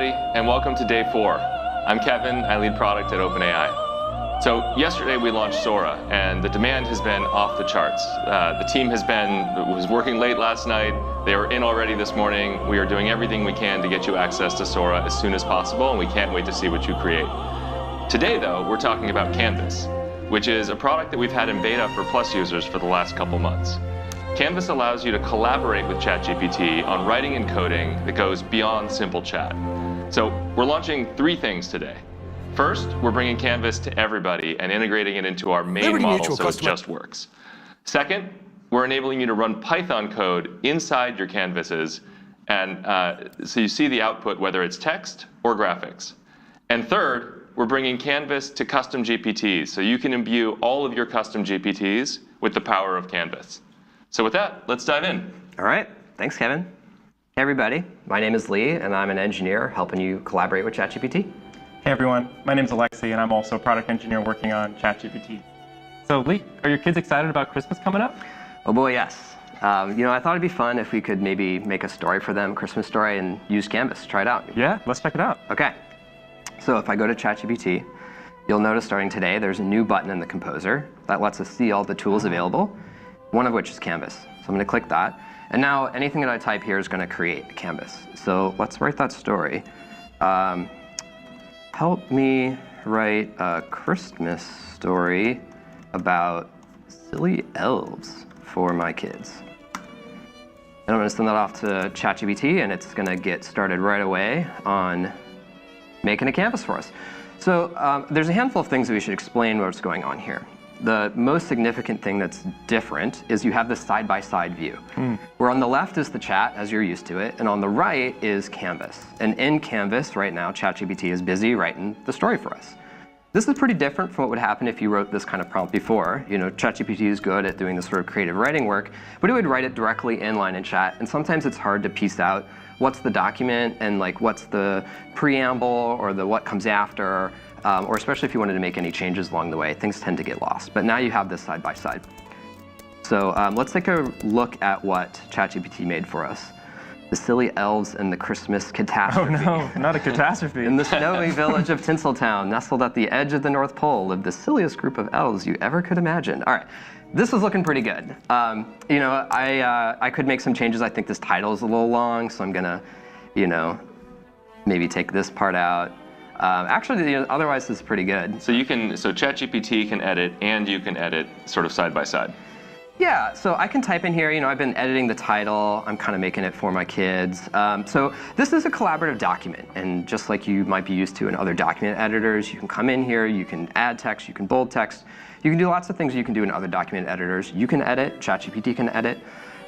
everybody, and welcome to day 4. I'm Kevin, I lead product at OpenAI. So yesterday we launched Sora, and the demand has been off the charts. The team was working late last night. They were in already this morning. We are doing everything we can to get you access to Sora as soon as possible, and we can't wait to see what you create. Today, though, we're talking about Canvas, which is a product that we've had in beta for Plus users for the last couple months. Canvas allows you to collaborate with ChatGPT on writing and coding that goes beyond simple chat. So we're launching 3 things today. First, we're bringing Canvas to everybody and integrating it into our main model so it just works. Second, we're enabling you to run Python code inside your canvases, and so you see the output whether it's text or graphics. And third, we're bringing Canvas to custom GPTs, so you can imbue all of your custom GPTs with the power of Canvas. So with that, let's dive in. All right, thanks, Kevin. Hey, everybody. My name is Lee, and I'm an engineer helping you collaborate with ChatGPT. Hey, everyone. My name is Alexi, and I'm also a product engineer working on ChatGPT. So, Lee, are your kids excited about Christmas coming up? Oh, boy, yes. I thought it'd be fun if we could maybe make a story for them, Christmas story, and use Canvas. Try it out. Yeah, let's check it out. OK. So if I go to ChatGPT, you'll notice starting today, there's a new button in the Composer that lets us see all the tools available, one of which is Canvas. So I'm going to click that. And now anything that I type here is going to create a canvas. So let's write that story. Help me write a Christmas story about silly elves for my kids. And I'm going to send that off to ChatGPT, and it's going to get started right away on making a canvas for us. So there's a handful of things that we should explain what's going on here. The most significant thing that's different is you have this side-by-side view, where on the left is the chat, as you're used to it, and on the right is Canvas. And in Canvas, right now, ChatGPT is busy writing the story for us. This is pretty different from what would happen if you wrote this kind of prompt before. ChatGPT is good at doing this sort of creative writing work, but it would write it directly inline in chat, and sometimes it's hard to piece out what's the document and what's the preamble or the what comes after. Or especially if you wanted to make any changes along the way, things tend to get lost. But now you have this side by side. So let's take a look at what ChatGPT made for us. The silly elves and the Christmas catastrophe. Oh no, not a catastrophe. In the snowy village of Tinseltown, nestled at the edge of the North Pole, lived the silliest group of elves you ever could imagine. All right, this is looking pretty good. I could make some changes. I think this title is a little long, so I'm gonna, maybe take this part out. Actually, otherwise this is pretty good. So ChatGPT can edit, and you can edit sort of side by side. Yeah, so I can type in here, I've been editing the title, I'm kind of making it for my kids. So this is a collaborative document, and just like you might be used to in other document editors, you can come in here, you can add text, you can bold text, you can do lots of things you can do in other document editors. You can edit, ChatGPT can edit.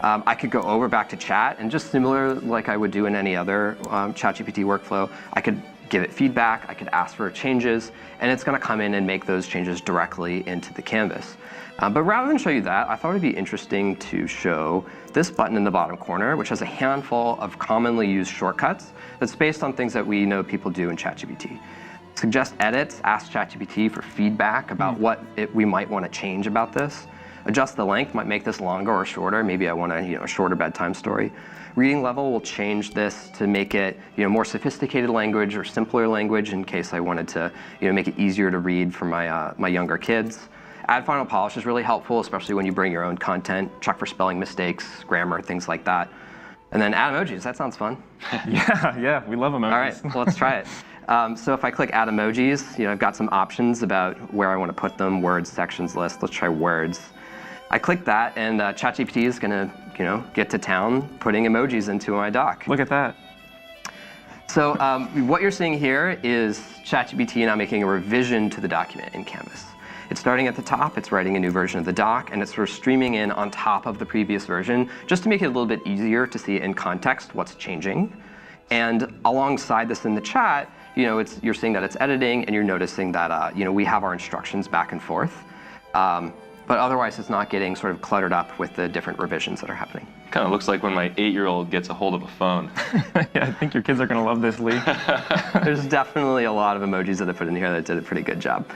I could go over back to chat, and just similar like I would do in any other ChatGPT workflow, I could give it feedback, I could ask for changes, and it's going to come in and make those changes directly into the canvas. But rather than show you that, I thought it'd be interesting to show this button in the bottom corner, which has a handful of commonly used shortcuts that's based on things that we know people do in ChatGPT. Suggest edits, ask ChatGPT for feedback about what we might want to change about this. Adjust the length, might make this longer or shorter. Maybe I want a shorter bedtime story. Reading level will change this to make it more sophisticated language or simpler language in case I wanted to make it easier to read for my younger kids. Add final polish is really helpful, especially when you bring your own content. Check for spelling mistakes, grammar, things like that. And then add emojis. That sounds fun. Yeah, we love emojis. All right, well, let's try it. So if I click add emojis, I've got some options about where I want to put them, words, sections, lists. Let's try words. I click that, and ChatGPT is going to get to town putting emojis into my doc. Look at that. So what you're seeing here is ChatGPT now making a revision to the document in Canvas. It's starting at the top, it's writing a new version of the doc, and it's sort of streaming in on top of the previous version, just to make it a little bit easier to see in context what's changing. And alongside this in the chat, you're seeing that it's editing, and you're noticing that we have our instructions back and forth. But otherwise, it's not getting sort of cluttered up with the different revisions that are happening. Kind of looks like when my 8-year-old gets a hold of a phone. Yeah, I think your kids are going to love this, Lee. There's definitely a lot of emojis that I put in here that did a pretty good job.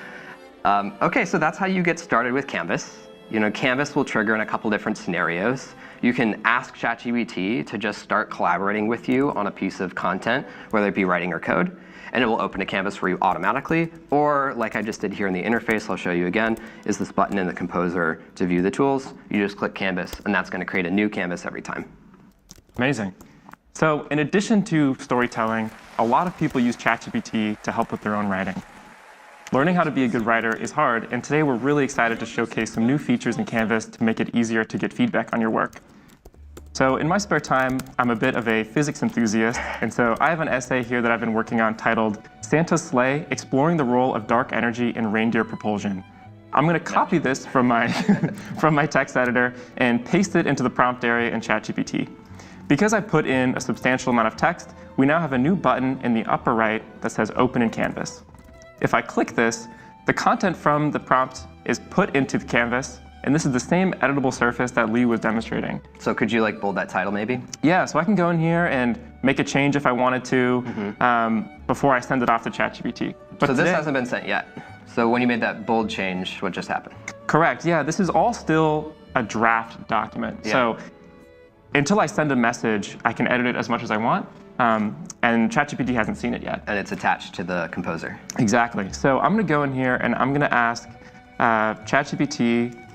OK, so that's how you get started with Canvas. Canvas will trigger in a couple different scenarios. You can ask ChatGPT to just start collaborating with you on a piece of content, whether it be writing or code, and it will open a canvas for you automatically. Or like I just did here in the interface, I'll show you again, is this button in the composer to view the tools. You just click canvas, and that's going to create a new canvas every time. Amazing. So in addition to storytelling, a lot of people use ChatGPT to help with their own writing. Learning how to be a good writer is hard, and today we're really excited to showcase some new features in Canvas to make it easier to get feedback on your work. So in my spare time, I'm a bit of a physics enthusiast, and so I have an essay here that I've been working on titled Santa's Sleigh, Exploring the Role of Dark Energy in Reindeer Propulsion. I'm going to copy this from my, from my text editor and paste it into the prompt area in ChatGPT. Because I put in a substantial amount of text, we now have a new button in the upper right that says Open in Canvas. If I click this, the content from the prompt is put into the canvas, and this is the same editable surface that Lee was demonstrating. So could you bold that title maybe? Yeah, so I can go in here and make a change if I wanted to before I send it off to ChatGPT. But so this hasn't been sent yet. So when you made that bold change, what just happened? Correct, yeah, this is all still a draft document. Yeah. So until I send a message, I can edit it as much as I want. And ChatGPT hasn't seen it yet. And it's attached to the composer. Exactly. So I'm going to go in here and I'm going to ask ChatGPT,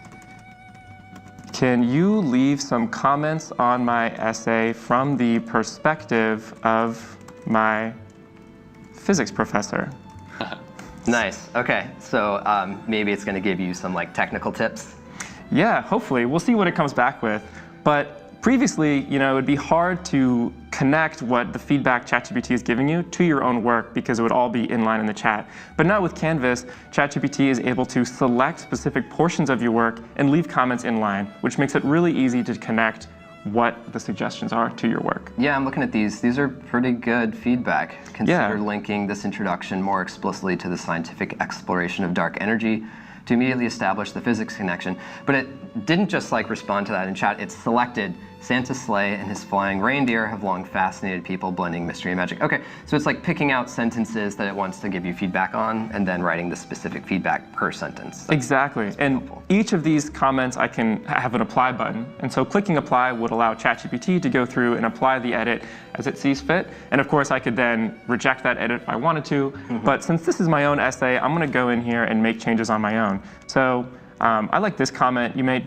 can you leave some comments on my essay from the perspective of my physics professor? Nice. OK, so maybe it's going to give you some technical tips. Yeah, hopefully. We'll see what it comes back with. But previously, it would be hard to connect what the feedback ChatGPT is giving you to your own work because it would all be inline in the chat. But now with Canvas, ChatGPT is able to select specific portions of your work and leave comments inline, which makes it really easy to connect what the suggestions are to your work. Yeah, I'm looking at these. These are pretty good feedback. Consider linking this introduction more explicitly to the scientific exploration of dark energy to immediately establish the physics connection. But it didn't just respond to that in chat. It selected Santa's sleigh and his flying reindeer have long fascinated people, blending mystery and magic. Okay, so it's like picking out sentences that it wants to give you feedback on and then writing the specific feedback per sentence. Exactly, and helpful. Each of these comments I can have an apply button. And so clicking apply would allow ChatGPT to go through and apply the edit as it sees fit. And of course I could then reject that edit if I wanted to. But since this is my own essay, I'm gonna go in here and make changes on my own. So I like this comment. You may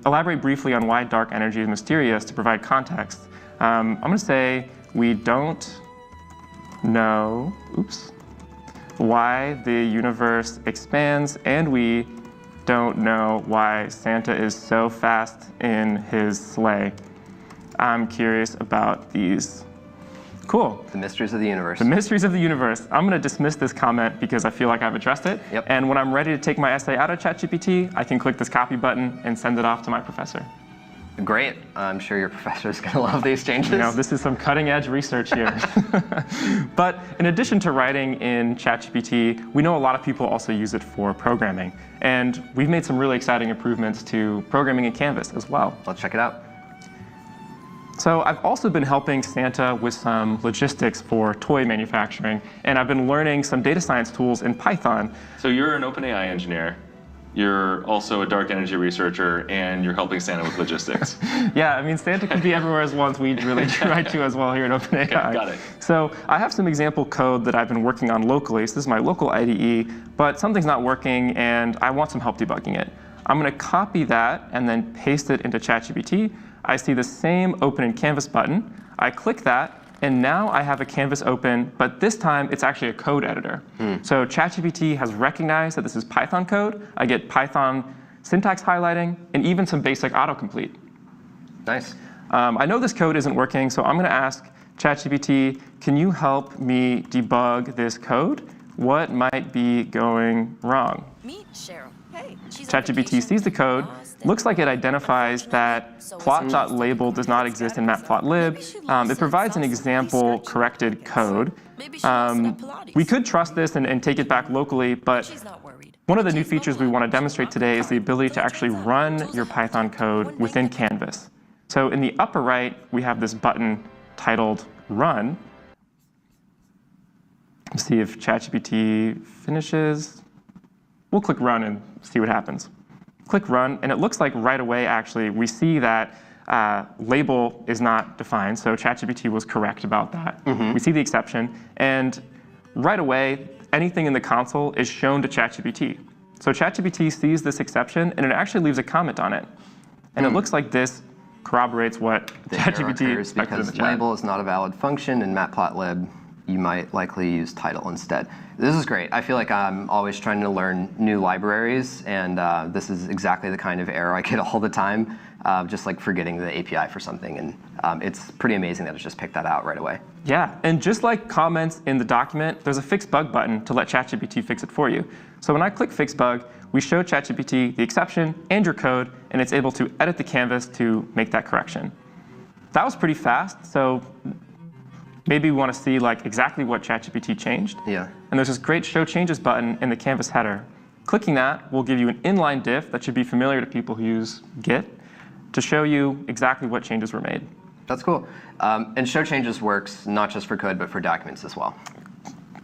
elaborate briefly on why dark energy is mysterious to provide context. I'm going to say we don't know, why the universe expands, and we don't know why Santa is so fast in his sleigh. I'm curious about these. Cool. The mysteries of the universe. The mysteries of the universe. I'm going to dismiss this comment because I feel like I've addressed it. Yep. And when I'm ready to take my essay out of ChatGPT, I can click this copy button and send it off to my professor. Great. I'm sure your professor is going to love these changes. This is some cutting edge research here. But in addition to writing in ChatGPT, we know a lot of people also use it for programming. And we've made some really exciting improvements to programming in Canvas as well. Let's check it out. So I've also been helping Santa with some logistics for toy manufacturing, and I've been learning some data science tools in Python. So you're an OpenAI engineer. You're also a dark energy researcher, and you're helping Santa with logistics. Yeah, I mean, Santa can be everywhere at once. We really try to as well here at OpenAI. Okay, got it. So I have some example code that I've been working on locally. So this is my local IDE, but something's not working, and I want some help debugging it. I'm going to copy that and then paste it into ChatGPT. I see the same Open in Canvas button. I click that, and now I have a canvas open, but this time it's actually a code editor. So ChatGPT has recognized that this is Python code. I get Python syntax highlighting, and even some basic autocomplete. Nice. I know this code isn't working, so I'm going to ask ChatGPT, can you help me debug this code? What might be going wrong? Meet Cheryl. Hey, ChatGPT sees the code, looks like it identifies that plot.label does not exist in matplotlib. It provides an example corrected code. We could trust this and take it back locally, but one of the new features we want to demonstrate today is the ability to actually run your Python code within Canvas. So in the upper right, we have this button titled Run. Let's see if ChatGPT finishes. We'll click Run and see what happens. click run, and it looks like right away, actually, we see that label is not defined, so ChatGPT was correct about that. We see the exception, and right away, anything in the console is shown to ChatGPT. So ChatGPT sees this exception, and it actually leaves a comment on it. And it looks like this corroborates what ChatGPT expected in the because chat. label is not a valid function in Matplotlib. You might likely use title instead. This is great. I feel like I'm always trying to learn new libraries, and this is exactly the kind of error I get all the time, just like forgetting the API for something. And it's pretty amazing that it just picked that out right away. Yeah, and just like comments in the document, there's a fix bug button to let ChatGPT fix it for you. So when I click fix bug, we show ChatGPT the exception and your code, and it's able to edit the canvas to make that correction. That was pretty fast, so maybe we want to see like exactly what ChatGPT changed. Yeah. And there's this great show changes button in the canvas header. Clicking that will give you an inline diff that should be familiar to people who use Git to show you exactly what changes were made. That's cool. And show changes works not just for code, but for documents as well.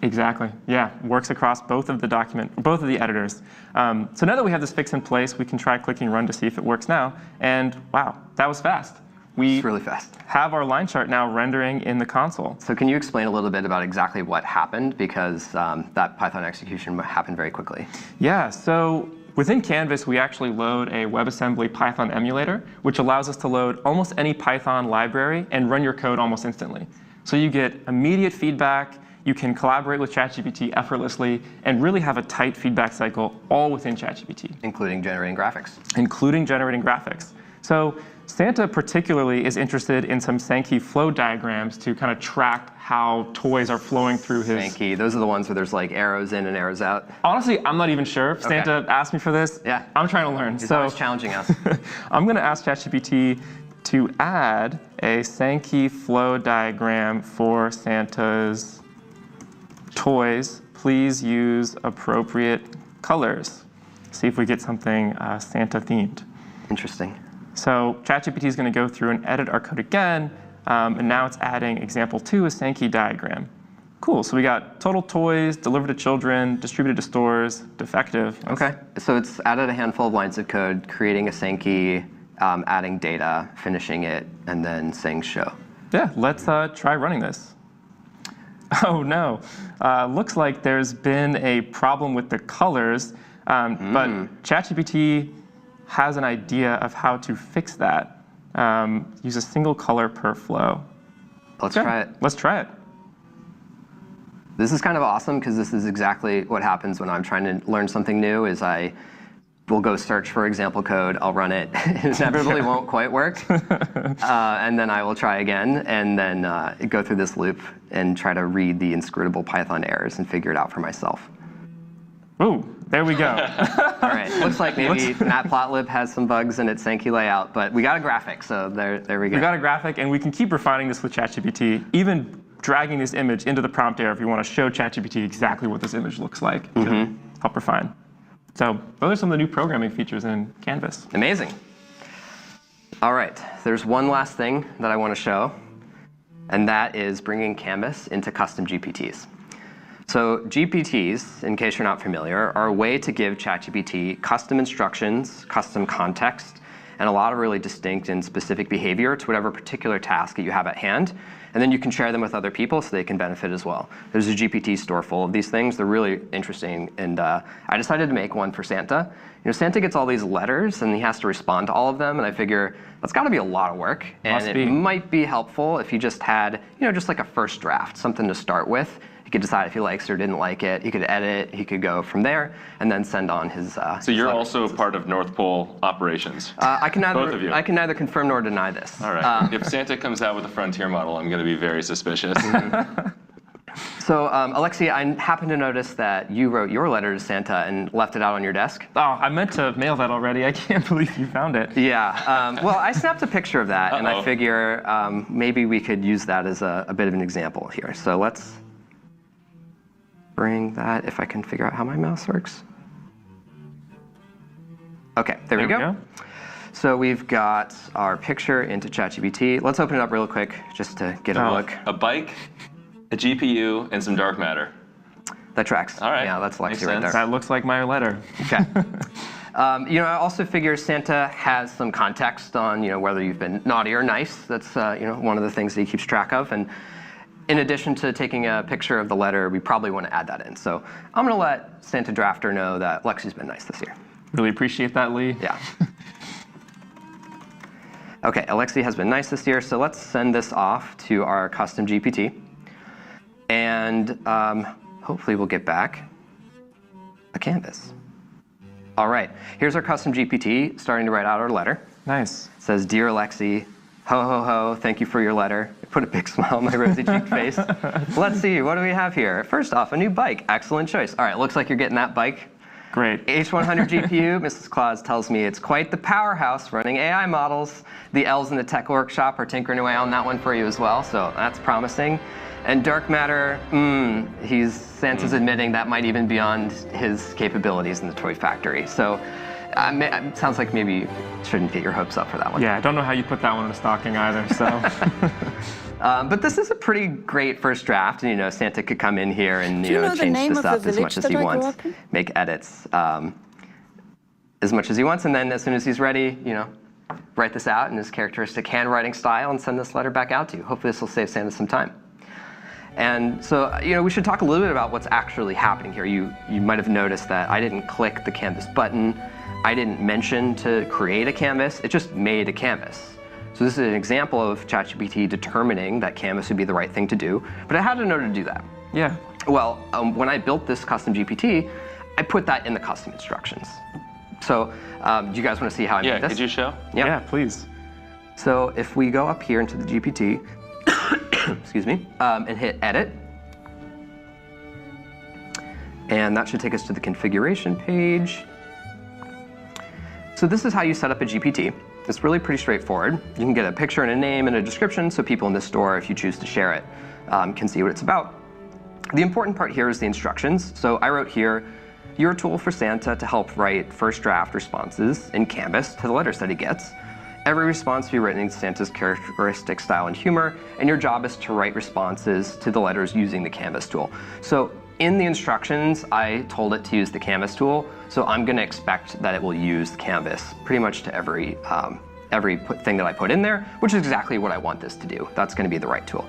Exactly. Yeah, works across both of the editors. So now that we have this fix in place, we can try clicking run to see if it works now. And wow, that was fast. It's really fast. Have our line chart now rendering in the console. So can you explain a little bit about exactly what happened? Because that Python execution happened very quickly. Yeah, so within Canvas, we actually load a WebAssembly Python emulator, which allows us to load almost any Python library and run your code almost instantly. So you get immediate feedback. You can collaborate with ChatGPT effortlessly and really have a tight feedback cycle all within ChatGPT. Including generating graphics. Including generating graphics. So Santa particularly is interested in some Sankey flow diagrams to kind of track how toys are flowing through his... Sankey, those are the ones where there's like arrows in and arrows out. Honestly, I'm not even sure. If Santa asked me for this. Yeah. I'm trying to learn. He's always challenging us. I'm going to ask ChatGPT to add a Sankey flow diagram for Santa's toys. Please use appropriate colors. See if we get something Santa themed. Interesting. So ChatGPT is going to go through and edit our code again, and now it's adding example 2, a Sankey diagram. Cool, so we got total toys, delivered to children, distributed to stores, defective. Okay, so it's added a handful of lines of code, creating a Sankey, adding data, finishing it, and then saying show. Yeah, let's try running this. Oh no, looks like there's been a problem with the colors, but ChatGPT has an idea of how to fix that. Use a single color per flow. Let's try it. Let's try it. This is kind of awesome because this is exactly what happens when I'm trying to learn something new is I will go search for example code, I'll run it, it inevitably won't quite work, and then I will try again, and then go through this loop and try to read the inscrutable Python errors and figure it out for myself. Ooh, there we go. All right, looks like maybe Matplotlib has some bugs in its Sankey layout, but we got a graphic, so there we go. We got a graphic, and we can keep refining this with ChatGPT, even dragging this image into the prompt area if you want to show ChatGPT exactly what this image looks like to help refine. So those are some of the new programming features in Canvas. Amazing. All right, there's one last thing that I want to show, and that is bringing Canvas into custom GPTs. So GPTs, in case you're not familiar, are a way to give ChatGPT custom instructions, custom context, and a lot of really distinct and specific behavior to whatever particular task that you have at hand. And then you can share them with other people so they can benefit as well. There's a GPT store full of these things. They're really interesting. And I decided to make one for Santa. You know, Santa gets all these letters, and he has to respond to all of them. And I figure that's got to be a lot of work. And it might be helpful if you just had, you know, just like a first draft, something to start with. He could decide if he likes or didn't like it. He could edit. He could go from there and then send on his. So you're also part of North Pole operations. I can neither. Both of you. I can neither confirm nor deny this. All right. If Santa comes out with a frontier model, I'm going to be very suspicious. So Alexei, I happen to notice that you wrote your letter to Santa and left it out on your desk. Oh, I meant to mail that already. I can't believe you found it. Yeah. Well, I snapped a picture of that, and I figure maybe we could use that as a bit of an example here. So let's bring that, if I can figure out how my mouse works. OK, there we go. So we've got our picture into ChatGPT. Let's open it up real quick just to get a look. A bike, a GPU, and some dark matter. That tracks. All right. Yeah, that's Alexei right there. That looks like my letter. OK. I also figure Santa has some context on, whether you've been naughty or nice. That's, one of the things that he keeps track of. And in addition to taking a picture of the letter, we probably want to add that in. So I'm going to let Santa Drafter know that Lexi's been nice this year. Really appreciate that, Lee. Yeah. OK, Alexi has been nice this year, so let's send this off to our custom GPT. And hopefully we'll get back a canvas. All right, here's our custom GPT starting to write out our letter. Nice. It says, "Dear Alexi, ho, ho, ho, thank you for your letter." I put a big smile on my rosy cheeked face. Let's see, what do we have here? First off, a new bike. Excellent choice. All right, looks like you're getting that bike. Great. H100 GPU, Mrs. Claus tells me it's quite the powerhouse running AI models. The elves in the tech workshop are tinkering away on that one for you as well, so that's promising. And dark matter, Santa's admitting that might even beyond his capabilities in the toy factory. So it sounds like maybe you shouldn't get your hopes up for that one. Yeah, I don't know how you put that one in a stocking either, so. But this is a pretty great first draft, and Santa could come in here and change this up as much as he wants, make edits as much as he wants, and then as soon as he's ready, write this out in his characteristic handwriting style and send this letter back out to you. Hopefully this will save Santa some time. And so, we should talk a little bit about what's actually happening here. You might have noticed that I didn't click the canvas button. I didn't mention to create a canvas. It just made a canvas. So this is an example of ChatGPT determining that canvas would be the right thing to do, but I had to know to do that. Yeah. Well, when I built this custom GPT, I put that in the custom instructions. So do you guys want to see how I made this? Yeah, could you show? Yeah, please. So if we go up here into the GPT, excuse me, and hit edit, and that should take us to the configuration page. So this is how you set up a GPT. It's really pretty straightforward. You can get a picture and a name and a description so people in the store, if you choose to share it, can see what it's about. The important part here is the instructions. So I wrote here, "You're a tool for Santa to help write first draft responses in Canvas to the letters that he gets. Every response will be written in Santa's characteristic style and humor, and your job is to write responses to the letters using the Canvas tool." So in the instructions, I told it to use the Canvas tool, so I'm going to expect that it will use the Canvas pretty much to every thing that I put in there, which is exactly what I want this to do. That's going to be the right tool.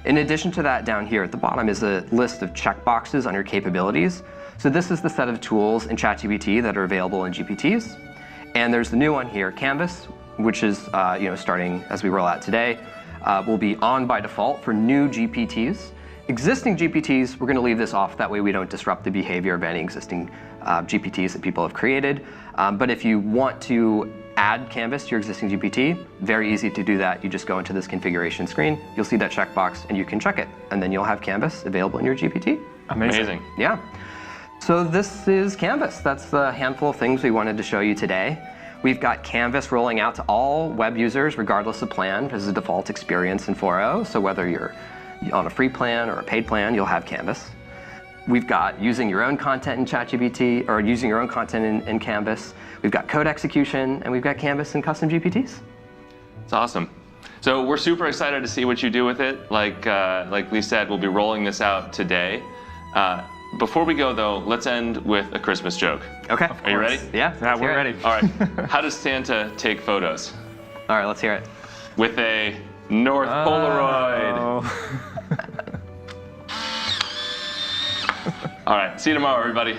In addition to that, down here at the bottom is a list of checkboxes on your capabilities. So this is the set of tools in ChatGPT that are available in GPTs. And there's the new one here, Canvas, which is starting as we roll out today, will be on by default for new GPTs. Existing GPTs, we're going to leave this off. That way we don't disrupt the behavior of any existing GPTs that people have created. But if you want to add Canvas to your existing GPT, very easy to do that. You just go into this configuration screen, you'll see that checkbox, and you can check it. And then you'll have Canvas available in your GPT. Amazing. Yeah. So this is Canvas. That's the handful of things we wanted to show you today. We've got Canvas rolling out to all web users, regardless of plan, as a default experience in 4.0. So whether you're on a free plan or a paid plan, you'll have Canvas. We've got using your own content in ChatGPT, or using your own content in Canvas. We've got code execution, and we've got Canvas and custom GPTs. It's awesome. So we're super excited to see what you do with it. Like Lee said, we'll be rolling this out today. Before we go, though, let's end with a Christmas joke. Okay. Are you ready? Yeah, we're ready. All right. How does Santa take photos? All right, let's hear it. With a North Polaroid. All right. See you tomorrow, everybody.